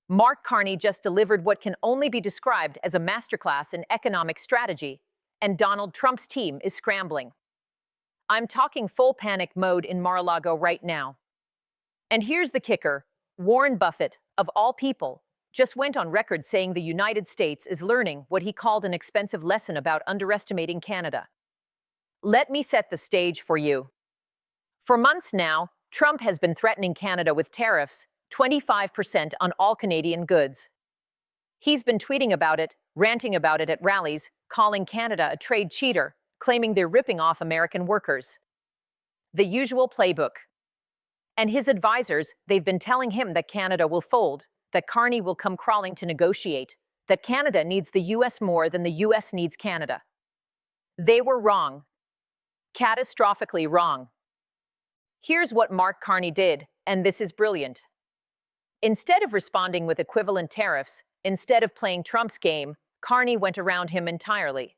Mark Carney just delivered what can only be described as a masterclass in economic strategy, and Donald Trump's team is scrambling. I'm talking full panic mode in Mar-a-Lago right now. And here's the kicker. Warren Buffett, of all people, just went on record saying the United States is learning what he called an expensive lesson about underestimating Canada. Let me set the stage for you. For months now, Trump has been threatening Canada with tariffs, 25% on all Canadian goods. He's been tweeting about it, ranting about it at rallies, calling Canada a trade cheater, claiming they're ripping off American workers. The usual playbook. And his advisors, they've been telling him that Canada will fold, that Carney will come crawling to negotiate, that Canada needs the US more than the US needs Canada. They were wrong. Catastrophically wrong. Here's what Mark Carney did, and this is brilliant. Instead of responding with equivalent tariffs, instead of playing Trump's game, Carney went around him entirely.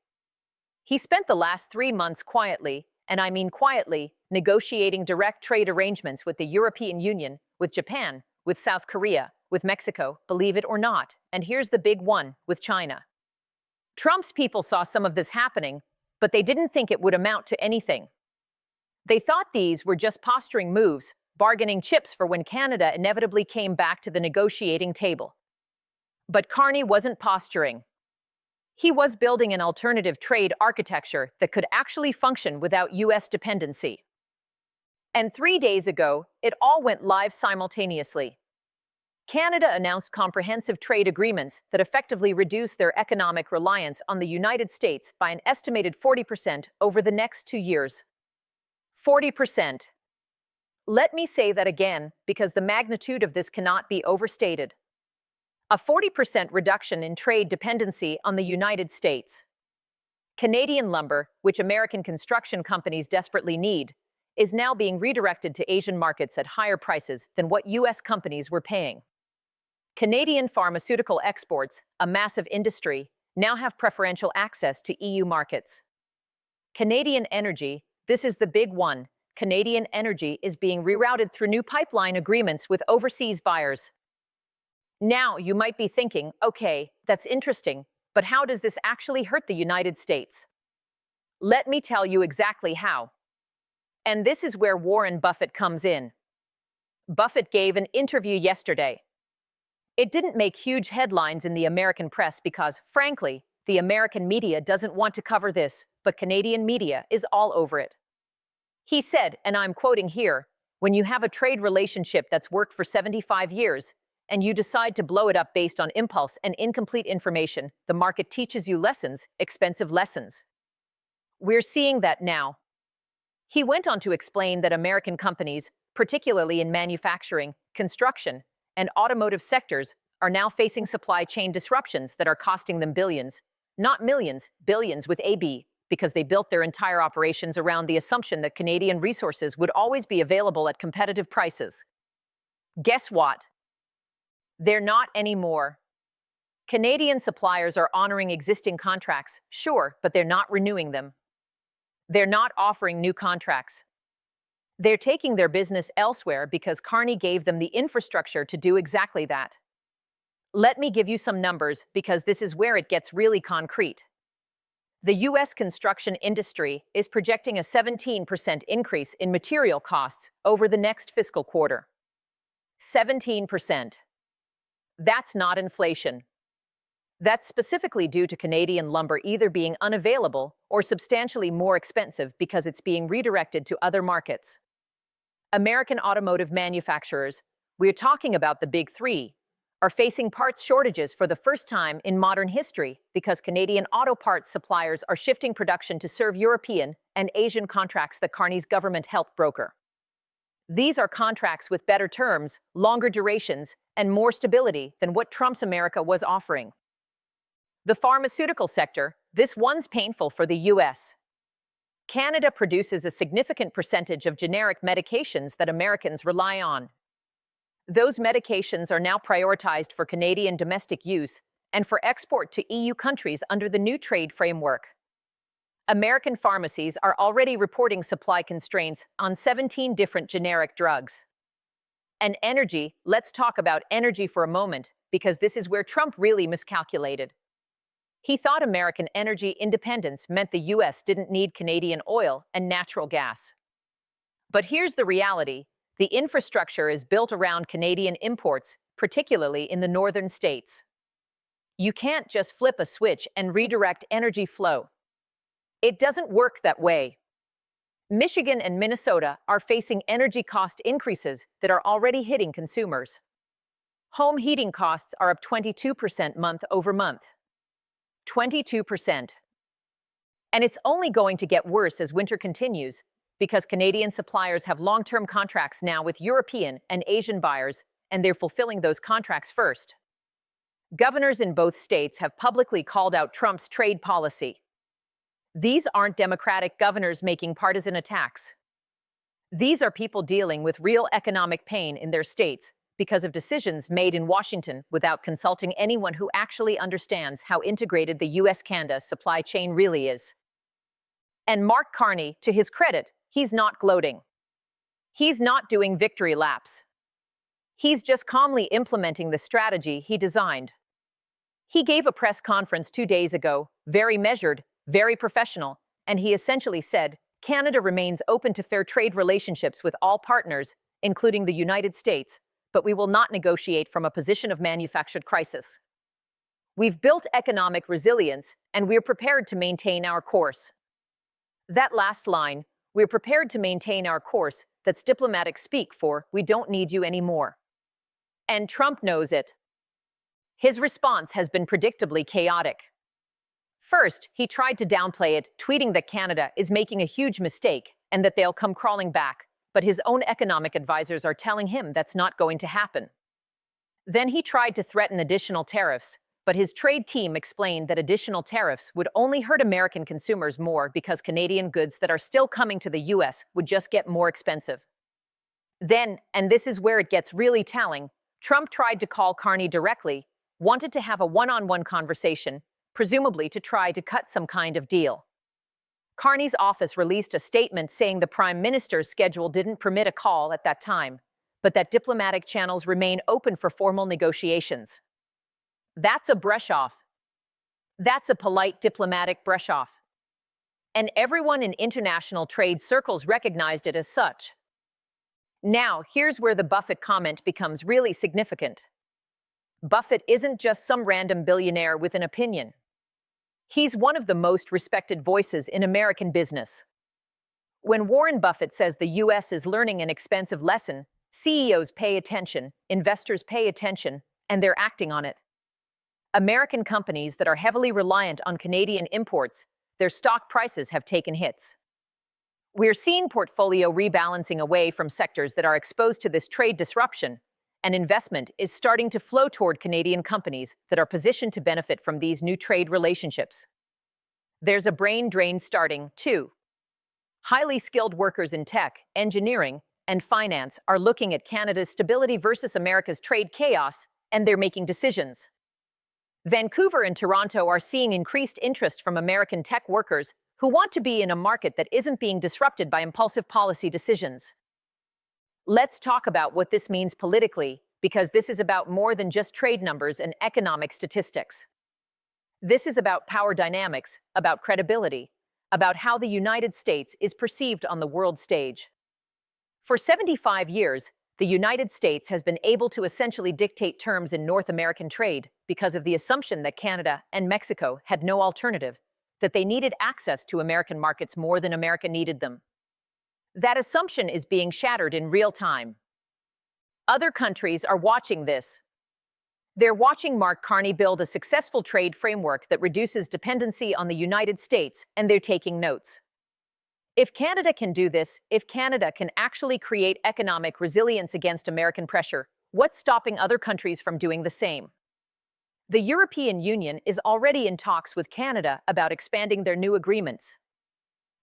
He spent the last 3 months quietly, and I mean quietly, negotiating direct trade arrangements with the European Union, with Japan, with South Korea, with Mexico, believe it or not, and here's the big one, with China. Trump's people saw some of this happening, but they didn't think it would amount to anything. They thought these were just posturing moves, bargaining chips for when Canada inevitably came back to the negotiating table. But Carney wasn't posturing. He was building an alternative trade architecture that could actually function without US dependency. And 3 days ago, it all went live simultaneously. Canada announced comprehensive trade agreements that effectively reduce their economic reliance on the United States by an estimated 40% over the next 2 years. 40%. Let me say that again, because the magnitude of this cannot be overstated. A 40% reduction in trade dependency on the United States. Canadian lumber, which American construction companies desperately need, is now being redirected to Asian markets at higher prices than what US companies were paying. Canadian pharmaceutical exports, a massive industry, now have preferential access to EU markets. Canadian energy, this is the big one. Canadian energy is being rerouted through new pipeline agreements with overseas buyers. Now, you might be thinking, okay, that's interesting, but how does this actually hurt the United States? Let me tell you exactly how. And this is where Warren Buffett comes in. Buffett gave an interview yesterday. It didn't make huge headlines in the American press because, frankly, the American media doesn't want to cover this, but Canadian media is all over it. He said, and I'm quoting here, "When you have a trade relationship that's worked for 75 years, and you decide to blow it up based on impulse and incomplete information, the market teaches you lessons, expensive lessons." We're seeing that now. He went on to explain that American companies, particularly in manufacturing, construction, and automotive sectors, are now facing supply chain disruptions that are costing them billions, not millions, billions with a B, because they built their entire operations around the assumption that Canadian resources would always be available at competitive prices. Guess what? They're not anymore. Canadian suppliers are honoring existing contracts, sure, but they're not renewing them. They're not offering new contracts. They're taking their business elsewhere because Carney gave them the infrastructure to do exactly that. Let me give you some numbers because this is where it gets really concrete. The US construction industry is projecting a 17% increase in material costs over the next fiscal quarter. 17%. That's not inflation. That's specifically due to Canadian lumber either being unavailable or substantially more expensive because it's being redirected to other markets. American automotive manufacturers, we're talking about the big three, are facing parts shortages for the first time in modern history because Canadian auto parts suppliers are shifting production to serve European and Asian contracts that Carney's government helped broker. These are contracts with better terms, longer durations, and more stability than what Trump's America was offering. The pharmaceutical sector, this one's painful for the US. Canada produces a significant percentage of generic medications that Americans rely on. Those medications are now prioritized for Canadian domestic use and for export to EU countries under the new trade framework. American pharmacies are already reporting supply constraints on 17 different generic drugs. And energy, let's talk about energy for a moment, because this is where Trump really miscalculated. He thought American energy independence meant the US didn't need Canadian oil and natural gas. But here's the reality. The infrastructure is built around Canadian imports, particularly in the northern states. You can't just flip a switch and redirect energy flow. It doesn't work that way. Michigan and Minnesota are facing energy cost increases that are already hitting consumers. Home heating costs are up 22% month over month. 22%. And it's only going to get worse as winter continues, because Canadian suppliers have long-term contracts now with European and Asian buyers, and they're fulfilling those contracts first. Governors in both states have publicly called out Trump's trade policy. These aren't Democratic governors making partisan attacks. These are people dealing with real economic pain in their states because of decisions made in Washington without consulting anyone who actually understands how integrated the US-Canada supply chain really is. And Mark Carney, to his credit, he's not gloating. He's not doing victory laps. He's just calmly implementing the strategy he designed. He gave a press conference 2 days ago, very measured, very professional, and he essentially said, Canada remains open to fair trade relationships with all partners, including the United States, but we will not negotiate from a position of manufactured crisis. We've built economic resilience, and we're prepared to maintain our course. That last line, we're prepared to maintain our course, that's diplomatic speak for, we don't need you anymore. And Trump knows it. His response has been predictably chaotic. First, he tried to downplay it, tweeting that Canada is making a huge mistake and that they'll come crawling back, but his own economic advisors are telling him that's not going to happen. Then he tried to threaten additional tariffs, but his trade team explained that additional tariffs would only hurt American consumers more because Canadian goods that are still coming to the US would just get more expensive. Then, and this is where it gets really telling, Trump tried to call Carney directly, wanted to have a one-on-one conversation, presumably to try to cut some kind of deal. Carney's office released a statement saying the Prime Minister's schedule didn't permit a call at that time, but that diplomatic channels remain open for formal negotiations. That's a brush-off. That's a polite diplomatic brush-off. And everyone in international trade circles recognized it as such. Now, here's where the Buffett comment becomes really significant. Buffett isn't just some random billionaire with an opinion. He's one of the most respected voices in American business. When Warren Buffett says the US is learning an expensive lesson, CEOs pay attention, investors pay attention, and they're acting on it. American companies that are heavily reliant on Canadian imports, their stock prices have taken hits. We're seeing portfolio rebalancing away from sectors that are exposed to this trade disruption, and investment is starting to flow toward Canadian companies that are positioned to benefit from these new trade relationships. There's a brain drain starting, too. Highly skilled workers in tech, engineering, and finance are looking at Canada's stability versus America's trade chaos, and they're making decisions. Vancouver and Toronto are seeing increased interest from American tech workers who want to be in a market that isn't being disrupted by impulsive policy decisions. Let's talk about what this means politically, because this is about more than just trade numbers and economic statistics. This is about power dynamics, about credibility, about how the United States is perceived on the world stage. For 75 years, the United States has been able to essentially dictate terms in North American trade because of the assumption that Canada and Mexico had no alternative, that they needed access to American markets more than America needed them. That assumption is being shattered in real time. Other countries are watching this. They're watching Mark Carney build a successful trade framework that reduces dependency on the United States, and they're taking notes. If Canada can do this, if Canada can actually create economic resilience against American pressure, what's stopping other countries from doing the same? The European Union is already in talks with Canada about expanding their new agreements.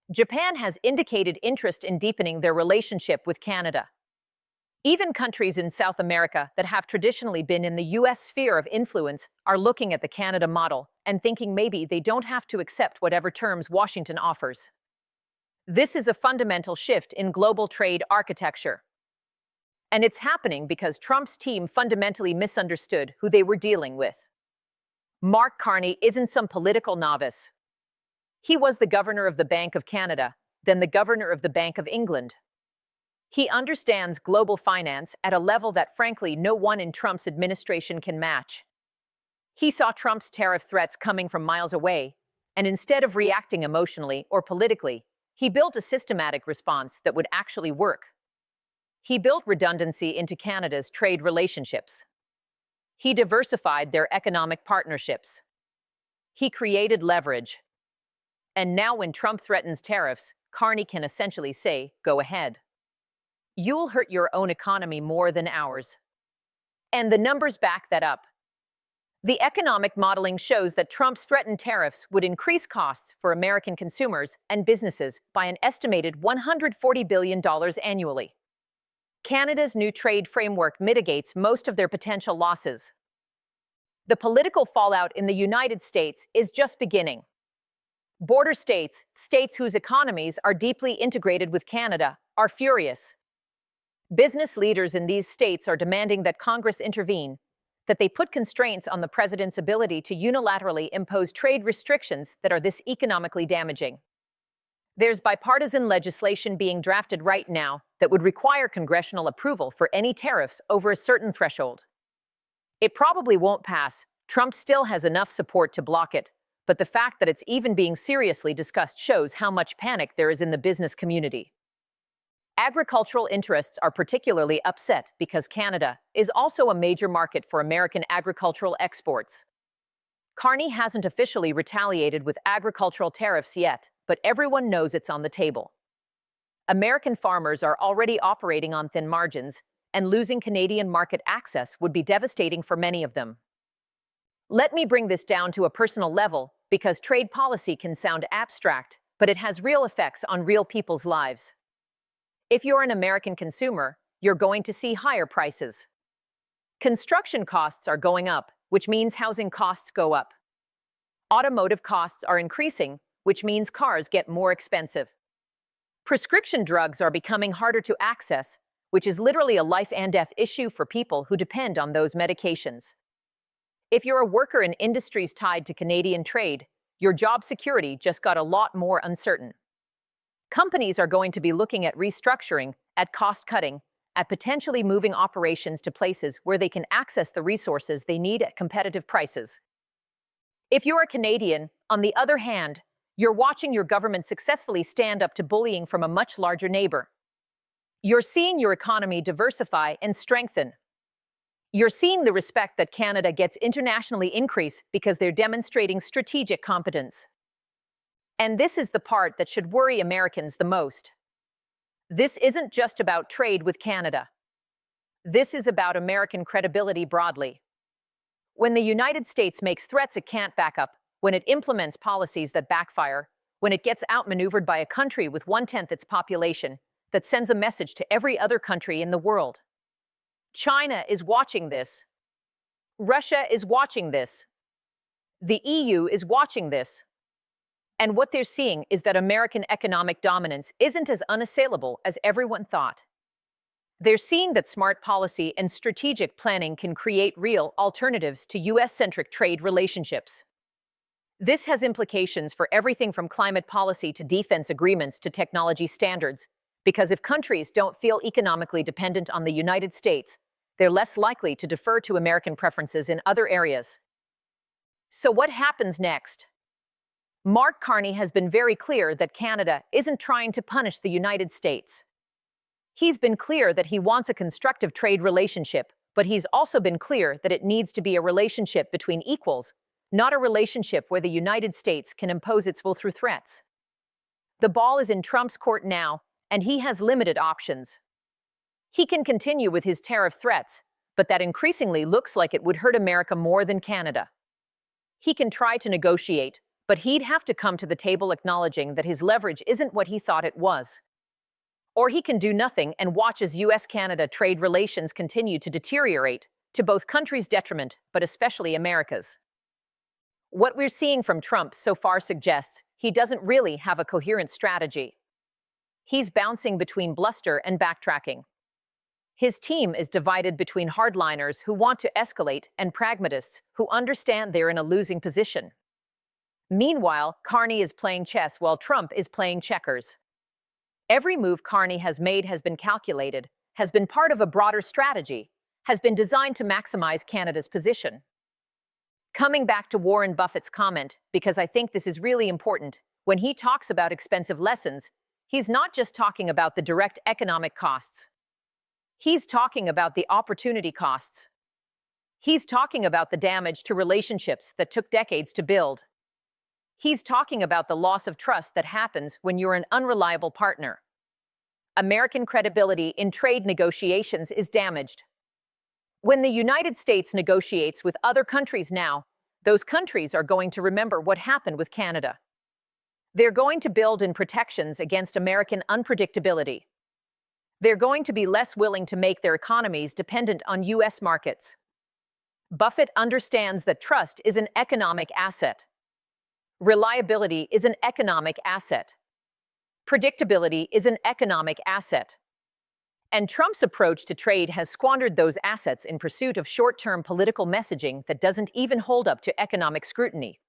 Japan has indicated interest in deepening their relationship with Canada. Even countries in South America that have traditionally been in the US sphere of influence are looking at the Canada model and thinking maybe they don't have to accept whatever terms Washington offers. This is a fundamental shift in global trade architecture. And it's happening because Trump's team fundamentally misunderstood who they were dealing with. Mark Carney isn't some political novice. He was the governor of the Bank of Canada, then the governor of the Bank of England. He understands global finance at a level that, frankly, no one in Trump's administration can match. He saw Trump's tariff threats coming from miles away, and instead of reacting emotionally or politically, he built a systematic response that would actually work. He built redundancy into Canada's trade relationships. He diversified their economic partnerships. He created leverage. And now when Trump threatens tariffs, Carney can essentially say, "Go ahead. You'll hurt your own economy more than ours." And the numbers back that up. The economic modeling shows that Trump's threatened tariffs would increase costs for American consumers and businesses by an estimated $140 billion annually. Canada's new trade framework mitigates most of their potential losses. The political fallout in the United States is just beginning. Border states, states whose economies are deeply integrated with Canada, are furious. Business leaders in these states are demanding that Congress intervene, that they put constraints on the president's ability to unilaterally impose trade restrictions that are this economically damaging. There's bipartisan legislation being drafted right now that would require congressional approval for any tariffs over a certain threshold. It probably won't pass. Trump still has enough support to block it, but the fact that it's even being seriously discussed shows how much panic there is in the business community. Agricultural interests are particularly upset because Canada is also a major market for American agricultural exports. Carney hasn't officially retaliated with agricultural tariffs yet, but everyone knows it's on the table. American farmers are already operating on thin margins, and losing Canadian market access would be devastating for many of them. Let me bring this down to a personal level, because trade policy can sound abstract, but it has real effects on real people's lives. If you're an American consumer, you're going to see higher prices. Construction costs are going up, which means housing costs go up. Automotive costs are increasing, which means cars get more expensive. Prescription drugs are becoming harder to access, which is literally a life and death issue for people who depend on those medications. If you're a worker in industries tied to Canadian trade, your job security just got a lot more uncertain. Companies are going to be looking at restructuring, at cost-cutting, at potentially moving operations to places where they can access the resources they need at competitive prices. If you're a Canadian, on the other hand, you're watching your government successfully stand up to bullying from a much larger neighbor. You're seeing your economy diversify and strengthen. You're seeing the respect that Canada gets internationally increase because they're demonstrating strategic competence. And this is the part that should worry Americans the most. This isn't just about trade with Canada. This is about American credibility broadly. When the United States makes threats it can't back up, when it implements policies that backfire, when it gets outmaneuvered by a country with 1/10 its population, that sends a message to every other country in the world. China is watching this. Russia is watching this. The EU is watching this. And what they're seeing is that American economic dominance isn't as unassailable as everyone thought. They're seeing that smart policy and strategic planning can create real alternatives to US-centric trade relationships. This has implications for everything from climate policy to defense agreements to technology standards, because if countries don't feel economically dependent on the United States, they're less likely to defer to American preferences in other areas. So what happens next? Mark Carney has been very clear that Canada isn't trying to punish the United States. He's been clear that he wants a constructive trade relationship, but he's also been clear that it needs to be a relationship between equals, not a relationship where the United States can impose its will through threats. The ball is in Trump's court now, and he has limited options. He can continue with his tariff threats, but that increasingly looks like it would hurt America more than Canada. He can try to negotiate, but he'd have to come to the table acknowledging that his leverage isn't what he thought it was. Or he can do nothing and watch as US-Canada trade relations continue to deteriorate, to both countries' detriment, but especially America's. What we're seeing from Trump so far suggests he doesn't really have a coherent strategy. He's bouncing between bluster and backtracking. His team is divided between hardliners who want to escalate and pragmatists who understand they're in a losing position. Meanwhile, Carney is playing chess while Trump is playing checkers. Every move Carney has made has been calculated, has been part of a broader strategy, has been designed to maximize Canada's position. Coming back to Warren Buffett's comment, because I think this is really important, when he talks about expensive lessons, he's not just talking about the direct economic costs. He's talking about the opportunity costs. He's talking about the damage to relationships that took decades to build. He's talking about the loss of trust that happens when you're an unreliable partner. American credibility in trade negotiations is damaged. When the United States negotiates with other countries now, those countries are going to remember what happened with Canada. They're going to build in protections against American unpredictability. They're going to be less willing to make their economies dependent on U.S. markets. Buffett understands that trust is an economic asset. Reliability is an economic asset. Predictability is an economic asset. And Trump's approach to trade has squandered those assets in pursuit of short-term political messaging that doesn't even hold up to economic scrutiny.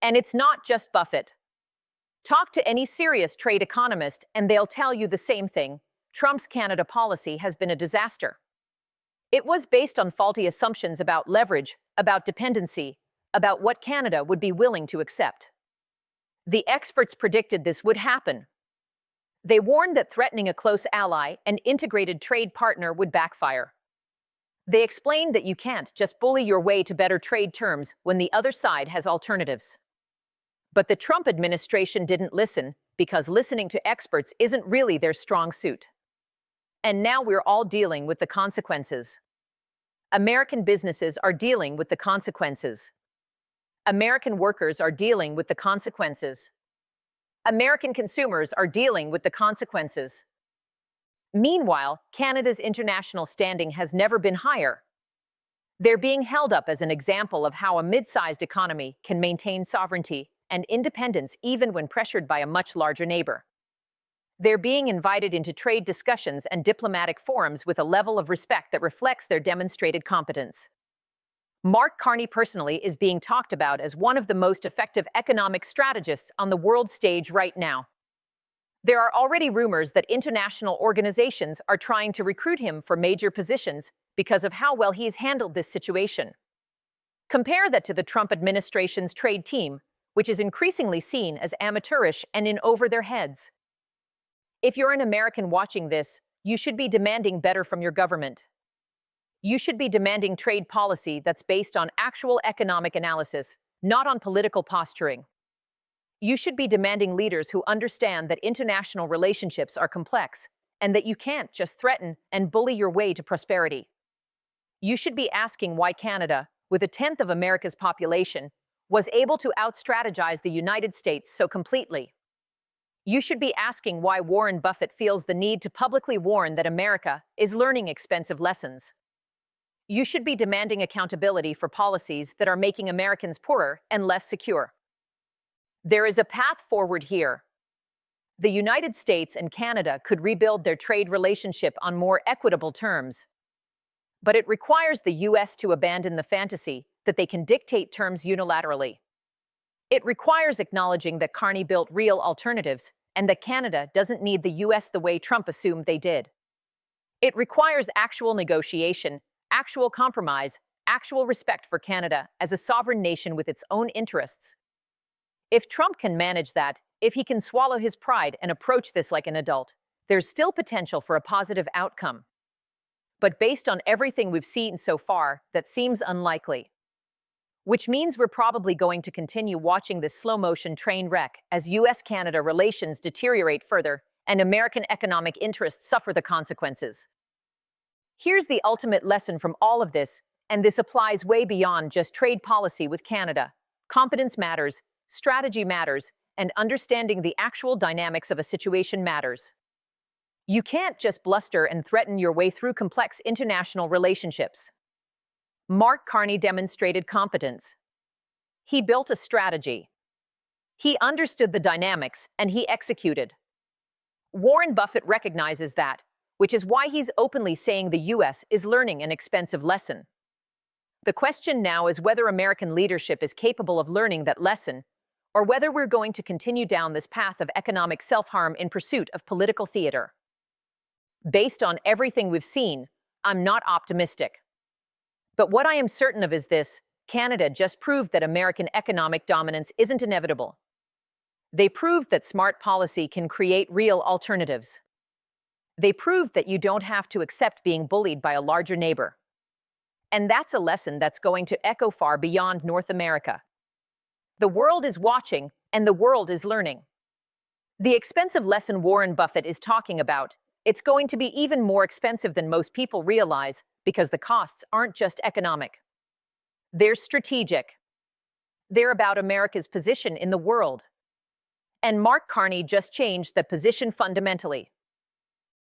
And it's not just Buffett. Talk to any serious trade economist and they'll tell you the same thing. Trump's Canada policy has been a disaster. It was based on faulty assumptions about leverage, about dependency, about what Canada would be willing to accept. The experts predicted this would happen. They warned that threatening a close ally and integrated trade partner would backfire. They explained that you can't just bully your way to better trade terms when the other side has alternatives. But the Trump administration didn't listen because listening to experts isn't really their strong suit. And now we're all dealing with the consequences. American businesses are dealing with the consequences. American workers are dealing with the consequences. American consumers are dealing with the consequences. Meanwhile, Canada's international standing has never been higher. They're being held up as an example of how a mid-sized economy can maintain sovereignty and independence even when pressured by a much larger neighbor. They're being invited into trade discussions and diplomatic forums with a level of respect that reflects their demonstrated competence. Mark Carney personally is being talked about as one of the most effective economic strategists on the world stage right now. There are already rumors that international organizations are trying to recruit him for major positions because of how well he's handled this situation. Compare that to the Trump administration's trade team, which is increasingly seen as amateurish and in over their heads. If you're an American watching this, you should be demanding better from your government. You should be demanding trade policy that's based on actual economic analysis, not on political posturing. You should be demanding leaders who understand that international relationships are complex and that you can't just threaten and bully your way to prosperity. You should be asking why Canada, with a tenth of America's population, was able to out-strategize the United States so completely. You should be asking why Warren Buffett feels the need to publicly warn that America is learning expensive lessons. You should be demanding accountability for policies that are making Americans poorer and less secure. There is a path forward here. The United States and Canada could rebuild their trade relationship on more equitable terms. But it requires the U.S. to abandon the fantasy that they can dictate terms unilaterally. It requires acknowledging that Carney built real alternatives and that Canada doesn't need the U.S. the way Trump assumed they did. It requires actual negotiation, actual compromise, actual respect for Canada as a sovereign nation with its own interests. If Trump can manage that, if he can swallow his pride and approach this like an adult, there's still potential for a positive outcome. But based on everything we've seen so far, that seems unlikely. Which means we're probably going to continue watching this slow-motion train wreck as U.S.-Canada relations deteriorate further and American economic interests suffer the consequences. Here's the ultimate lesson from all of this, and this applies way beyond just trade policy with Canada. Competence matters, strategy matters, and understanding the actual dynamics of a situation matters. You can't just bluster and threaten your way through complex international relationships. Mark Carney demonstrated competence. He built a strategy. He understood the dynamics, and he executed. Warren Buffett recognizes that, which is why he's openly saying the US is learning an expensive lesson. The question now is whether American leadership is capable of learning that lesson, or whether we're going to continue down this path of economic self-harm in pursuit of political theater. Based on everything we've seen, I'm not optimistic. But what I am certain of is this: Canada just proved that American economic dominance isn't inevitable. They proved that smart policy can create real alternatives. They proved that you don't have to accept being bullied by a larger neighbor. And that's a lesson that's going to echo far beyond North America. The world is watching, and the world is learning. The expensive lesson Warren Buffett is talking about, it's going to be even more expensive than most people realize, because the costs aren't just economic. They're strategic. They're about America's position in the world. And Mark Carney just changed that position fundamentally.